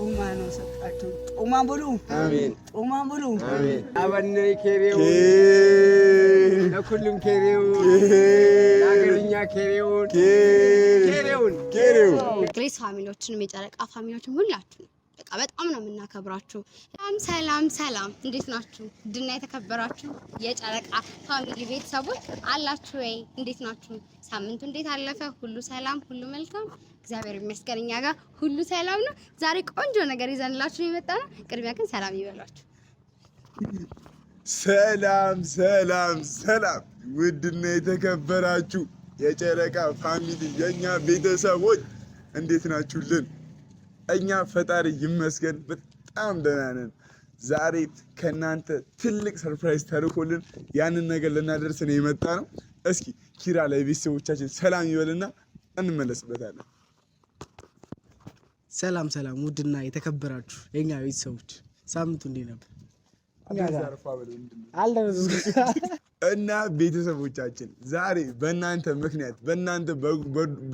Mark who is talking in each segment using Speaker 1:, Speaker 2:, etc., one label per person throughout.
Speaker 1: ኡማኖ ሰጣችሁ ኡማ ብሉ
Speaker 2: አሜን
Speaker 1: ኡማ ብሉ
Speaker 2: አሜን
Speaker 3: አበነይ ኬሬው ለኩልም ኬሬው ለአገርኛ ኬሬውን ኬሬውን
Speaker 4: ግሬስ ፋሚሊዎችንም የጨረቃ ፋሚሊዎችንም ሁላችሁ በቃ በጣም ነው የምናከብራችሁ። ሰላም እንዴት ናችሁ? ድና የተከበራችሁ የጨረቃ ፋሚሊ ቤተሰቦች አላችሁ ወይ? እንዴት ናችሁ? ሳምንቱ እንዴት አለፈ? ሁሉ ሰላም፣ ሁሉ መልካም፣ እግዚአብሔር ይመስገን እኛ ጋር ሁሉ ሰላም ነው። ዛሬ ቆንጆ ነገር ይዘንላችሁ የመጣነው። ቅድሚያ ግን ሰላም ይበላችሁ።
Speaker 2: ሰላም ውድና የተከበራችሁ የጨረቃ ፋሚሊ የኛ ቤተሰቦች እንዴት ናችሁልን? እኛ ፈጣሪ ይመስገን በጣም ደህና ነን። ዛሬ ከናንተ ትልቅ ሰርፕራይዝ ተልኮልን ያንን ነገር ልናደርስ ነው የመጣ ነው። እስኪ ኪራ ለቤተሰቦቻችን ሰላም ይበልና እንመለስበታለን።
Speaker 1: ሰላም ውድና የተከበራችሁ የኛ ቤተሰቦች ሳምንቱ እንዴት ነበር?
Speaker 2: እና ቤተሰቦቻችን ዛሬ በእናንተ ምክንያት በእናንተ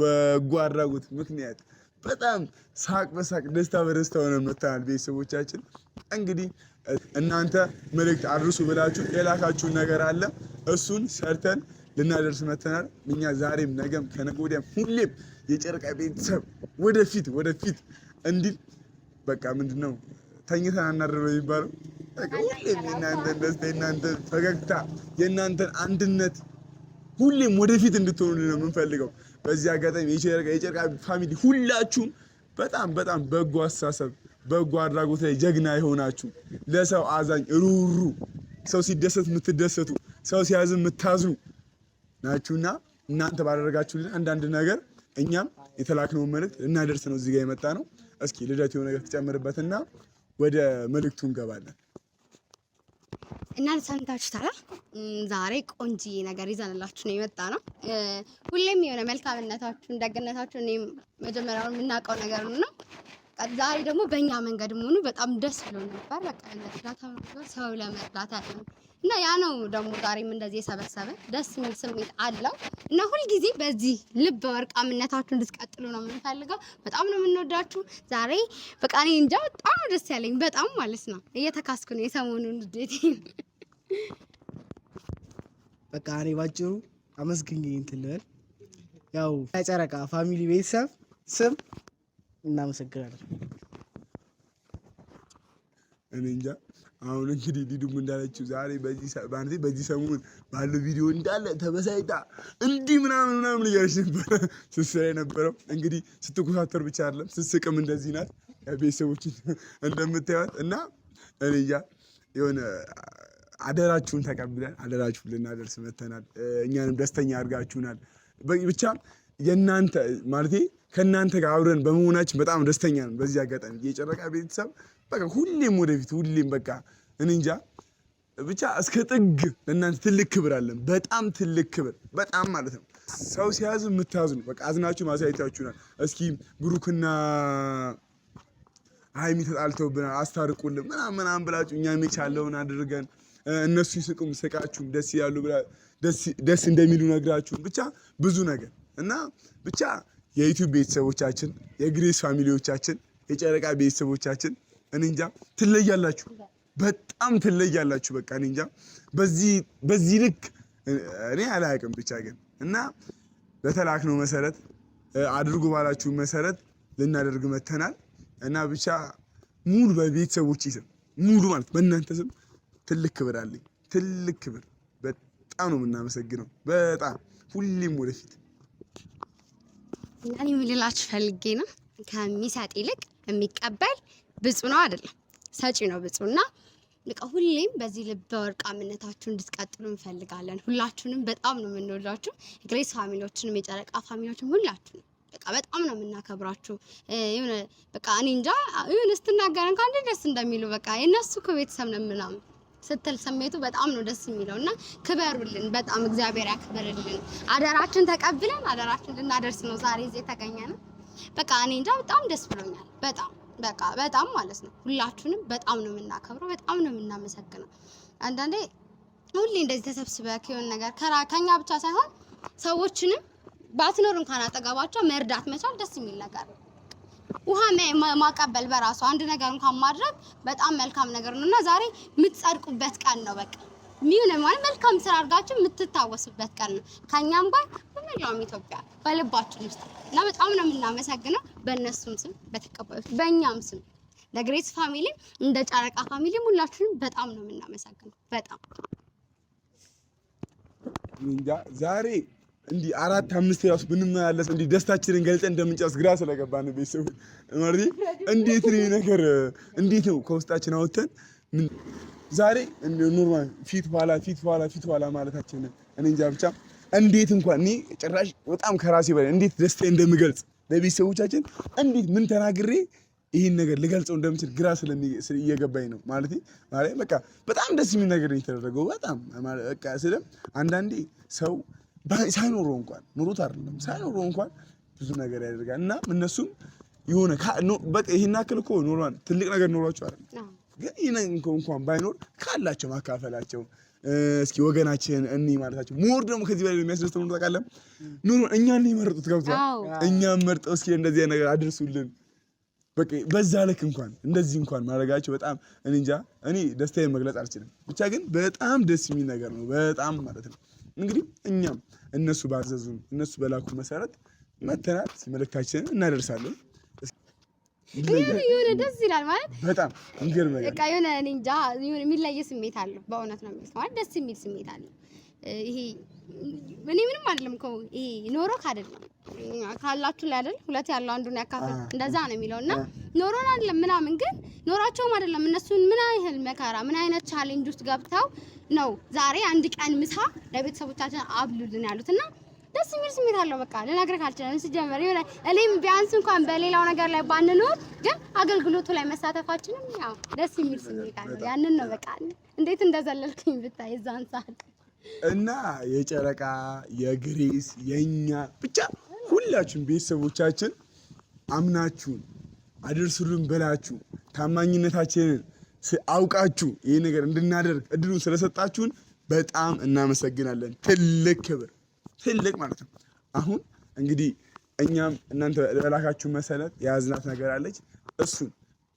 Speaker 2: በጎ አድራጎት ምክንያት በጣም ሳቅ በሳቅ ደስታ በደስታ ሆነን መጥተናል። ቤተሰቦቻችን እንግዲህ እናንተ መልእክት አድርሱ ብላችሁ የላካችሁን ነገር አለ። እሱን ሰርተን ልናደርስ መጥተናል። እኛ ዛሬም ነገም ከነገ ወዲያም ሁሌም የጨረቃ ቤተሰብ ወደፊት እንዲል በቃ ምንድነው ተኝተን አናድርም የሚባለው። ሁሌም የእናንተን ደስታ የእናንተን ፈገግታ የእናንተን አንድነት ሁሌም ወደፊት እንድትሆኑልን ነው የምንፈልገው። በዚህ አጋጣሚ የጨረቃ ፋሚሊ ሁላችሁም በጣም በጎ አስተሳሰብ በጎ አድራጎት ላይ ጀግና የሆናችሁ ለሰው አዛኝ ሩሩ ሰው ሲደሰት የምትደሰቱ ሰው ሲያዝን የምታዝኑ ናችሁና እናንተ ባደረጋችሁልን አንዳንድ ነገር እኛም የተላክነውን መልእክት እናደርስ ነው እዚህ ጋር የመጣ ነው። እስኪ ልደት የሆነ ነገር ተጨምርበትና ወደ መልእክቱ እንገባለን።
Speaker 4: እና ሰምታችሁታል። ዛሬ ቆንጆዬ ነገር ይዘንላችሁ ነው የመጣ ነው። ሁሌም የሆነ መልካምነታችሁን ደግነታችሁን እኔም መጀመሪያውን የምናውቀው ነገር ነው። ዛሬ ደግሞ በእኛ መንገድ መሆኑ በጣም ደስ ብሎ ነበር። በቃ ለእርዳታ ሰው ለመርዳት ያለው እና ያ ነው ደግሞ ዛሬም እንደዚህ የሰበሰበ ደስ የሚል ስሜት አለው እና ሁልጊዜ በዚህ ልብ ወርቃምነታችሁ እንድትቀጥሉ ነው የምንፈልገው። በጣም ነው የምንወዳችሁ። ዛሬ በቃ እኔ እንጃ በጣም ደስ ያለኝ በጣም ማለት ነው። እየተካስኩ ነው የሰሞኑን ልደቴ።
Speaker 1: በቃ እኔ ባጭሩ አመስግኝ እንትን ልበል። ያው የጨረቃ ፋሚሊ ቤተሰብ ስም እናመሰግናለን።
Speaker 2: እኔ እንጃ አሁን እንግዲህ ሊዱም እንዳለችው ዛሬ በዚህ ሰሞን ባለው ቪዲዮ እንዳለ ተበሳይታ እንዲህ ምናምን እያለች ነበር ስትሰራ የነበረው። እንግዲህ ስትኮሳተር ብቻ አይደለም ስትስቅም እንደዚህ ናት። ቤተሰቦችን እንደምታዩት እና እኔ እንጃ የሆነ አደራችሁን ተቀብለን አደራችሁን ልናደርስ መተናል። እኛንም ደስተኛ አድርጋችሁናል። ብቻ የእናንተ ማለቴ ከእናንተ ጋር አብረን በመሆናችን በጣም ደስተኛ ነን። በዚህ አጋጣሚ የጨረቃ ቤተሰብ በቃ ሁሌም ወደፊት ሁሌም በቃ እኔ እንጃ ብቻ እስከ ጥግ ለእናንተ ትልቅ ክብር አለን። በጣም ትልቅ ክብር በጣም ማለት ነው። ሰው ሲያዝ የምታዝኑ በቃ አዝናችሁ ማሳየታችሁናል። እስኪ ብሩክና ሀይሚ ተጣልተውብናል አስታርቁልን ምናምን ብላችሁ እኛም የቻለውን አድርገን እነሱ ይስቁም ስቃችሁም ደስ ያሉ ደስ እንደሚሉ ነግራችሁን ብቻ ብዙ ነገር እና ብቻ የዩቲዩብ ቤተሰቦቻችን የግሬስ ፋሚሊዎቻችን የጨረቃ ቤተሰቦቻችን እኔ እንጃ ትለያላችሁ፣ በጣም ትለያላችሁ። በቃ እኔ እንጃ በዚህ ልክ እኔ አላውቅም። ብቻ ግን እና በተላክነው መሰረት አድርጉ ባላችሁ መሰረት ልናደርግ መተናል እና ብቻ ሙሉ በቤተሰቦች ስም ሙሉ ማለት በእናንተ ስም ትልቅ ክብር አለኝ። ትልቅ ክብር በጣም ነው የምናመሰግነው። በጣም ሁሌም ወደፊት
Speaker 4: እኔ ልላችሁ ፈልጌ ነው ከሚሰጥ ይልቅ የሚቀበል ብፁዕ ነው አይደለም፣ ሰጪ ነው ብፁዕና በቃ ሁሌም በዚህ ልበ ወርቃምነታችሁ እንድትቀጥሉ እንፈልጋለን። ሁላችሁንም በጣም ነው የምንወዳችሁ። ግሬስ ፋሚሊዎችንም የጨረቃ ፋሚሊዎችንም ሁላችሁንም በቃ በጣም ነው የምናከብራችሁ። የሆነ በቃ እኔ እንጃ የሆነ ስትናገረን ካንዴ ደስ እንደሚሉ በቃ የነሱ ከቤተሰብ ነው ምናምን ስትል ስሜቱ በጣም ነው ደስ የሚለው እና ክበሩልን። በጣም እግዚአብሔር ያክብርልን። አደራችን ተቀብለን አደራችን ልናደርስ ነው ዛሬ እዚህ የተገኘነው። በቃ እኔ እንጃ በጣም ደስ ብሎኛል። በጣም ማለት ነው። ሁላችሁንም በጣም ነው የምናከብረው፣ በጣም ነው የምናመሰግነው። አንዳንዴ ሁሌ እንደዚህ ተሰብስበህ የሆነ ነገር ከኛ ብቻ ሳይሆን ሰዎችንም ባትኖር እንኳን አጠገባቸው መርዳት መቻል ደስ የሚል ነገር ነው። ውሃ ማቀበል በራሱ አንድ ነገር እንኳን ማድረግ በጣም መልካም ነገር ነውና ዛሬ የምትጸድቁበት ቀን ነው። በቃ ምን ማለት መልካም ስራ አድርጋችሁ የምትታወሱበት ቀን ነው። ከኛም ጋር በመላው ኢትዮጵያ በልባችን ውስጥ እና በጣም ነው የምናመሰግነው በእነሱም ስም በተቀባዮች በእኛም ስም ለግሬስ ፋሚሊ እንደ ጨረቃ ፋሚሊ ሁላችሁንም በጣም ነው የምናመሰግነው። በጣም
Speaker 2: እንጃ ዛሬ እንዲህ 4-5 ራሱ ብንመላለስ እንዲህ ደስታችንን ገልጸን እንደምንጨርስ ግራ ስለገባን ቤተሰቦች ማለት እንዴት ነው ነገር እንዴት ነው ከውስጣችን አውጥተን ዛሬ ኖርማል ፊት ኋላ ማለታችን እኔ እንጃ ብቻ እንዴት እንኳን እኔ ጭራሽ በጣም ከራሴ በላይ እንዴት ደስታዬን እንደምገልጽ ለቤተሰቦቻችን እንዴት ምን ተናግሬ ይሄን ነገር ልገልጸው እንደምችል ግራ እየገባኝ ነው ማለት በቃ በጣም ደስ የሚል ነገር ነው የተደረገው። በጣም በቃ ስለም አንዳንዴ ሰው ሳይኖረው እንኳን ኑሮት አይደለም ሳይኖረው እንኳን ብዙ ነገር ያደርጋል እና እነሱም የሆነ በቃ ይሄን አክል እኮ ኖሯን ትልቅ ነገር ኖሯቸው አይደለም ግን ይሄን እንኳን ባይኖር ካላቸው ማካፈላቸው እስኪ ወገናችን እኔ ማለታቸው ሞር ደግሞ ከዚህ በላይ የሚያስደስተው ነው ታውቃለህ ኑሮ እኛን ነው የመረጡት ገብቷል እኛም መርጠው እስኪ እንደዚህ ነገር አድርሱልን በቃ በዛ ልክ እንኳን እንደዚህ እንኳን ማድረጋቸው በጣም እኔ እንጃ እኔ ደስታዬን መግለጽ አልችልም ብቻ ግን በጣም ደስ የሚል ነገር ነው በጣም ማለት ነው። እንግዲህ እኛም እነሱ ባዘዙን እነሱ በላኩ መሰረት መተናል መልእክታችንን እናደርሳለን።
Speaker 4: የሆነ ደስ ይላል ማለት
Speaker 2: በጣም እንገርም ነገር
Speaker 4: በቃ የሆነ እኔ እንጃ የሆነ የሚለየ ስሜት አለው በእውነት ነው የሚል ማለት ደስ የሚል ስሜት አለው። ይሄ እኔ ምንም አይደለም እኮ ይሄ ኖሮክ አይደለም ካላችሁ ላይ አይደል ሁለት ያለው አንዱን ያካፍል እንደዛ ነው የሚለውና ኖሮን አይደለም ምናምን ግን ኖራቸውም አይደለም እነሱን ምን ያህል መከራ ምን አይነት ቻሌንጅ ውስጥ ገብተው ነው ዛሬ አንድ ቀን ምሳ ለቤተሰቦቻችን አብሉልን ያሉትና ደስ የሚል ስሜት አለው። በቃ ልነግርህ አልችልም ሲጀመር የሆነ እኔም ቢያንስ እንኳን በሌላው ነገር ላይ ባንኖር ግን አገልግሎቱ ላይ መሳተፋችንም ያው ደስ የሚል ስሜት አለው። ያንን ነው በቃ እንዴት እንደዘለልኩኝ ብታይ እዛን ሰዓት
Speaker 2: እና የጨረቃ የግሬስ የኛ ብቻ ሁላችሁም ቤተሰቦቻችን አምናችሁን አድርሱልን ብላችሁ ታማኝነታችንን አውቃችሁ ይሄ ነገር እንድናደርግ እድሉን ስለሰጣችሁን በጣም እናመሰግናለን። ትልቅ ክብር ትልቅ ማለት ነው። አሁን እንግዲህ እኛም እናንተ በላካችሁ መሰረት የያዝናት ነገር አለች እሱን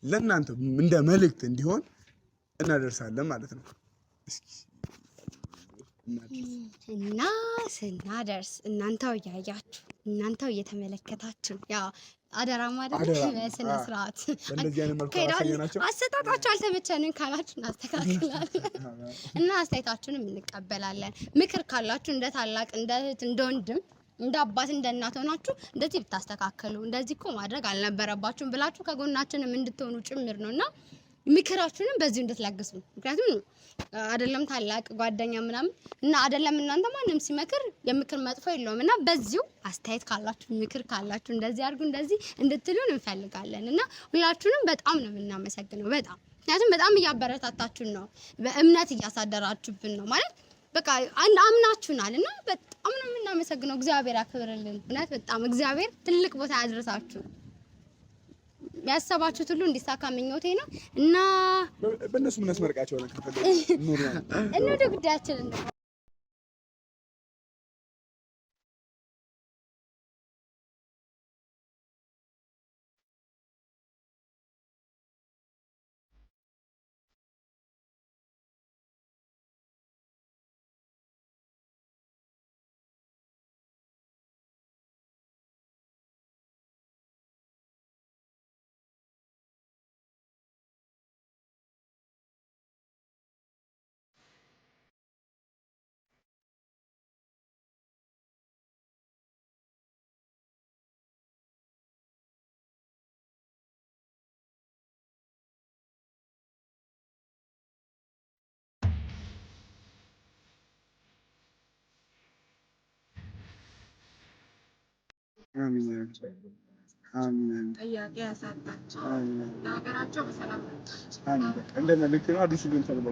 Speaker 2: ለእናንተ እንደ መልእክት እንዲሆን እናደርሳለን ማለት ነው።
Speaker 4: እና ስናደርስ እናንተው እያያችሁ እናንተው እየተመለከታችሁ ያው አደራ ማለት በስነ ስርዓት
Speaker 2: እንደዚህ አይነት መልኩ አሳየናቸው።
Speaker 4: አሰጣጣችሁ አልተመቸንም ካላችሁ እናስተካክላለን እና አስተያየታችሁንም እንቀበላለን። ምክር ካላችሁ እንደ ታላቅ እንደ እህት እንደ ወንድም እንደ አባት እንደ እናት ሆናችሁ እንደዚህ ብታስተካከሉ እንደዚህ እኮ ማድረግ አልነበረባችሁም ብላችሁ ከጎናችንም እንድትሆኑ ጭምር ነውና ምክራችሁንም በዚሁ እንድትለግሱ ምክንያቱም አይደለም ታላቅ ጓደኛ ምናምን እና አይደለም እናንተ ማንም ሲመክር የምክር መጥፎ የለውም እና በዚሁ አስተያየት ካላችሁ ምክር ካላችሁ እንደዚህ አድርጉ እንደዚህ እንድትሉን እንፈልጋለን እና ሁላችሁንም በጣም ነው የምናመሰግነው። በጣም ምክንያቱም በጣም እያበረታታችሁን ነው በእምነት እያሳደራችሁብን ነው ማለት በቃ አምናችሁናል እና በጣም ነው የምናመሰግነው። እግዚአብሔር ያክብርልን። እውነት በጣም እግዚአብሔር ትልቅ ቦታ ያድርሳችሁ። ያሰባችሁት ሁሉ እንዲሳካ ምኞቴ ነው እና
Speaker 2: በእነሱ ምን አስመርቃቸው ነው ከፈለኩ ኑር ነው
Speaker 4: እንደ ጉዳያችን
Speaker 2: አሜን አሜን
Speaker 5: ጥያቄ ያሳጣቸው ለሀገራቸው በሰላም
Speaker 2: አሜን። እንደነ ልክ ነው አዲስ ግን ተብሎ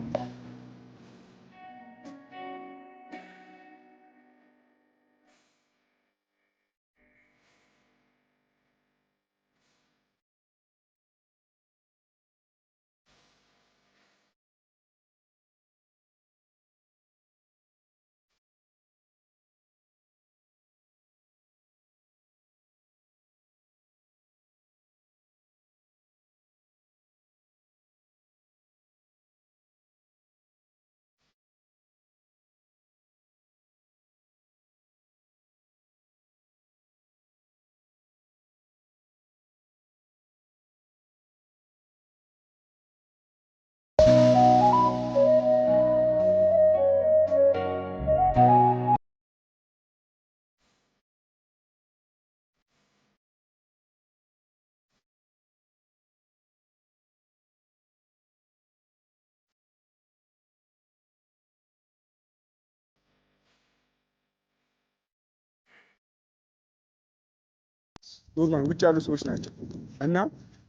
Speaker 2: ኖርማል ውጭ ያሉ ሰዎች ናቸው እና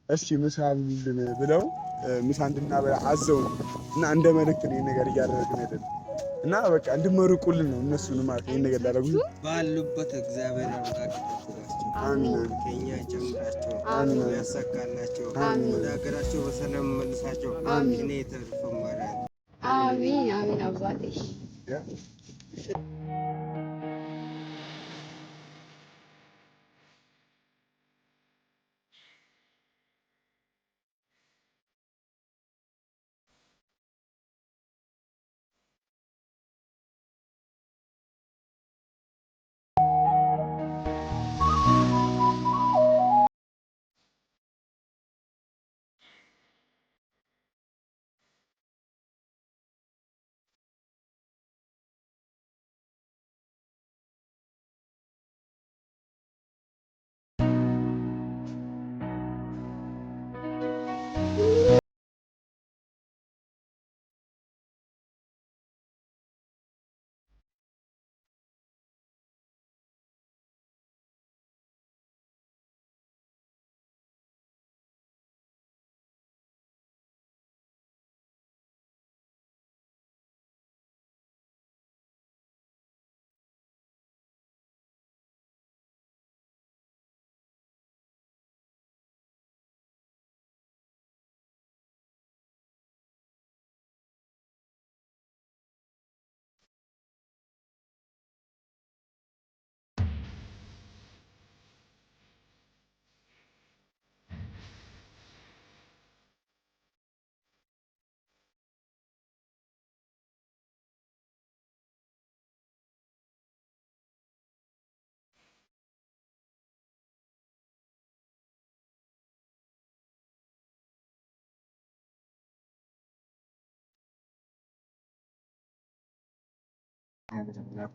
Speaker 2: እስኪ ምሳ ብለው ምሳ እንድናበላ አዘው ነው እና እንደ መልእክት ነው ነገር እያደረግን አይደለም እና በቃ እንድመርቁልን ነው እነሱን ማለት ይሄን ነገር ያደረጉ
Speaker 3: ባሉበት እግዚአብሔር አምላክ ይጠብቃቸው። አሜን። ከኛ ጨምራቸው። አሜን። ያሳካላቸው። አሜን። ወደ ሀገራቸው በሰላም መልሳቸው። አሜን። እኔ ተርፎ ማርያም
Speaker 4: አሜን አሜን አባቴ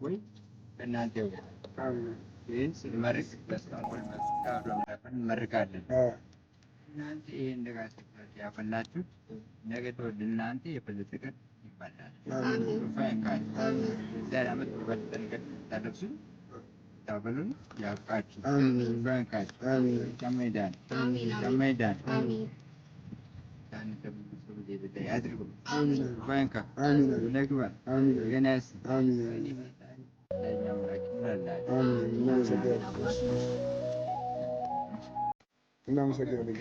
Speaker 3: ወይ እናንተ ስንመርቅ በስታንቦል እንመርቃለን። እናንተ ይሄን ነገር ያፈላችሁት ነገ ተወልድ እናንተ የበለጠ ቀን ይባላል። ዛሬ ዓመት በጠንቀቅ ታለብሱ ታበሉን ያብቃችሁ። ባንካችሁ ከሜዳን ከሜዳን ያድርጉ። ባንካ ነግባ ገናስ
Speaker 2: እናመሰግናለን።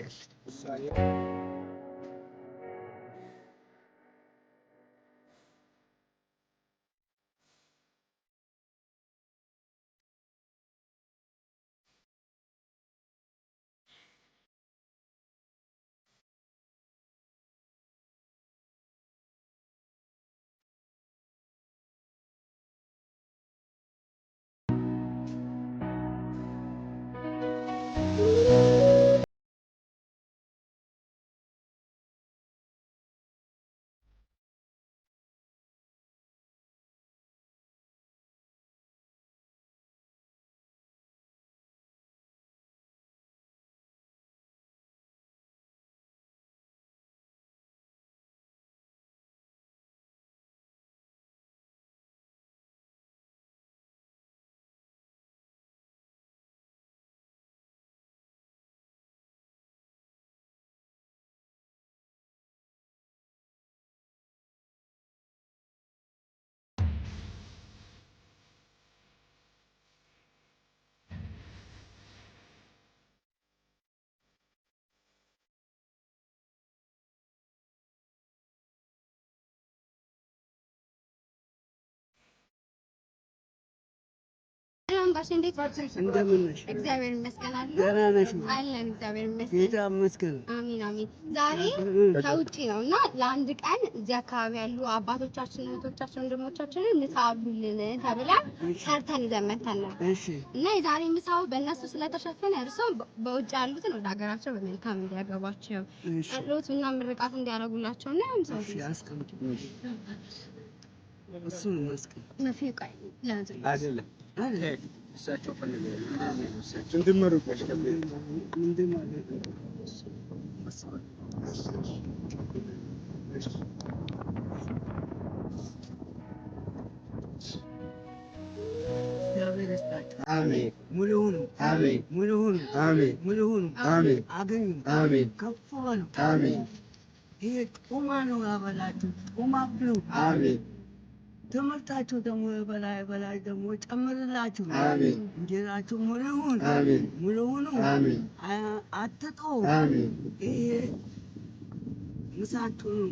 Speaker 4: ጋሽ እንዴት
Speaker 1: እንደምን ነሽ?
Speaker 4: እግዚአብሔር ይመስገን አለ።
Speaker 1: ደህና ነሽ?
Speaker 4: አለን እግዚአብሔር ይመስገን።
Speaker 1: ጌታ ይመስገን።
Speaker 4: አሜን አሜን። ዛሬ ከውጪ ነው እና ለአንድ ቀን እዚህ አካባቢ ያሉ አባቶቻችን፣ እህቶቻችን፣ ወንድሞቻችንን ምሳ አብሉልን ተብለን ሰርተን ይዘን መተን ነበር።
Speaker 1: እሺ።
Speaker 4: እና የዛሬ ምሳው በእነሱ ስለተሸፈነ እርሶም በውጭ ያሉትን ወደ ሀገራቸው በመልካም እንዲያገባቸው ጸሎት እና ምርቃት እንዲያደርጉላቸው እና ምሳው
Speaker 1: አስቀምጪ። እሱን መስቀል
Speaker 4: መፍቀይ
Speaker 3: አይደለም እሳቸው ፈልገው
Speaker 2: እንድመርቁ
Speaker 1: ምንድን ማለት ነው?
Speaker 3: አሜን።
Speaker 1: ሙሉ ሁኑ። አሜን። ሙሉ ሁኑ።
Speaker 3: ሙሉ ሁኑ፣ አገኙ፣ ከፍ በሉ። ይሄ ጦማ ነው ያበላችሁ፣ ጦማ ብሉ። ትምህርታችሁ ደግሞ በላይ ደግሞ ጨምርላችሁ። እንጀራችሁ ሙሉ ሁኑ፣ ሙሉ ሁኑ፣ አትጡ። ይሄ ምሳችሁን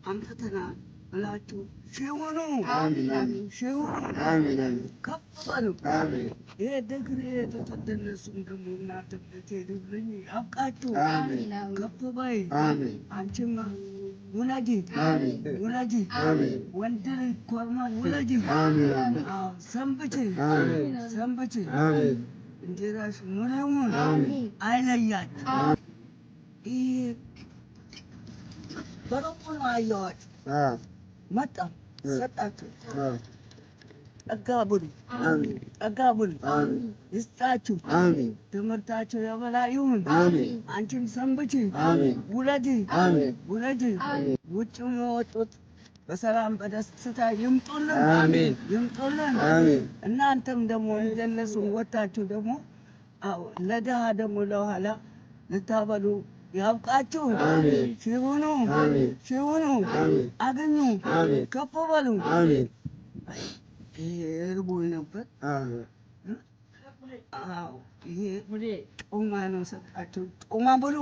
Speaker 3: አምጥተናል ብላችሁ ሽውኑ፣ ከፍ በሉ። ይሄ ደግሬ የተቀደለሱም ደግሞ እናንተ ትሄዱልኝ ያብቃችሁ። ከፍ በይ። አንቺማ ውለጂ፣ ወንድ ልጅ ኮርማ ውለጂ። ሰንብቺ፣ እንጀራሽ ሙሉውን አይለያችሁ። ይሄ በሩቁ ነው አየኋችሁ። መጣ ሰጣችሁ። ጠጋ ብሉ፣ ይስጣችሁ። ትምህርታችሁ የበላይ ይሁን። አንቺም ሰንብቺ፣ ውለጂ። ውጭ የወጡት በሰላም በደስታ ይምጡልን። እናንተም ደግሞ እንደነሱ ወጣችሁ ደግሞ ለድሃ ደግሞ ለኋላ ልታበሉ ያብቃችሁ። ሽሁኑ፣ አገኙ፣ ከፍ በሉ። ይሄ እርቦኝ ነበር። ይሄ ጮማ ነው ሰጣችሁ። ጮማ ብሉ።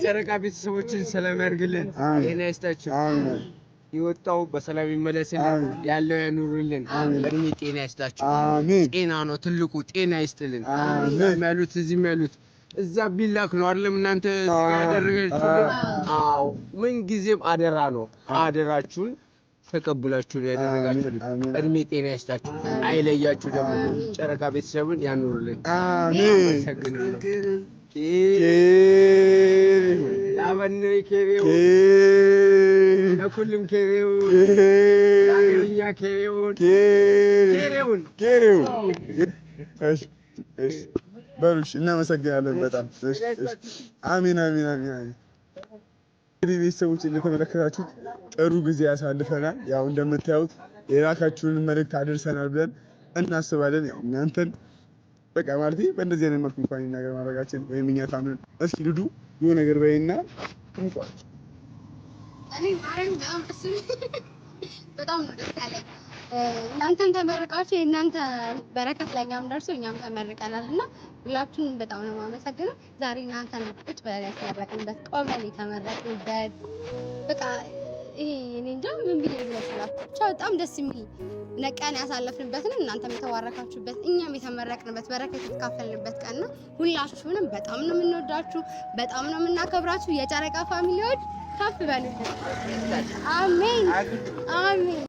Speaker 3: ጨረቃ ቤተሰቦችን ሰላም ያርግልን፣ ጤና ይስጣቸው። የወጣው በሰላም ይመለስልን፣ ያለው ያኑርልን፣ እድሜ ጤና ይስጣቸው። ጤና ነው ትልቁ፣ ጤና ይስጥልን። ያሉት እዚህም ያሉት እዛ ቢላክ ነው አይደለም እናንተ ያደረጋችሁልን። ምን ጊዜም አደራ ነው። አደራችሁን ተቀብላችሁ ያደረጋችሁልን እድሜ ጤና ይስጣችሁ፣ አይለያችሁ። ደግሞ ጨረቃ ቤተሰብን ያኑርልን። አሜን። ኬሬው ለኩልም ኬሬው ለኛ ኬሬው
Speaker 2: በሩሽ እናመሰግናለን በጣም። አሜን። እንግዲህ ቤተሰቦች እንደተመለከታችሁት ጥሩ ጊዜ ያሳልፈናል። ያው እንደምታዩት የላካችሁን መልእክት አድርሰናል ብለን እናስባለን። ያው እናንተን በቃ ማለት በእንደዚህ አይነት መልኩ እንኳን ነገር ማድረጋችን ወይም እኛ ታምነን እስኪ ልዱ የሆነ ነገር በይና እንኳን
Speaker 4: በጣም ነው ደስ ያለኝ። እናንተም ተመርቃችሁ የእናንተ በረከት ለእኛም ደርሶ እኛም ተመርቀናል እና ሁላችሁንም በጣም ነው የማመሰግነው። ዛሬ እናንተን ቁጭ ብለን ያስመረቅንበት ቆመን የተመረቅንበት በቃ ይሄ እኔ እንጃ ምን ብዬ ልመስላችሁ። ብቻ በጣም ደስ የሚል ቀን ያሳለፍንበትን እናንተም የተባረካችሁበት እኛም የተመረቅንበት በረከት የተካፈልንበት ቀን ነው። ሁላችሁንም በጣም ነው የምንወዳችሁ፣ በጣም ነው የምናከብራችሁ። የጨረቃ ፋሚሊዎች ከፍ በሉ። አሜን።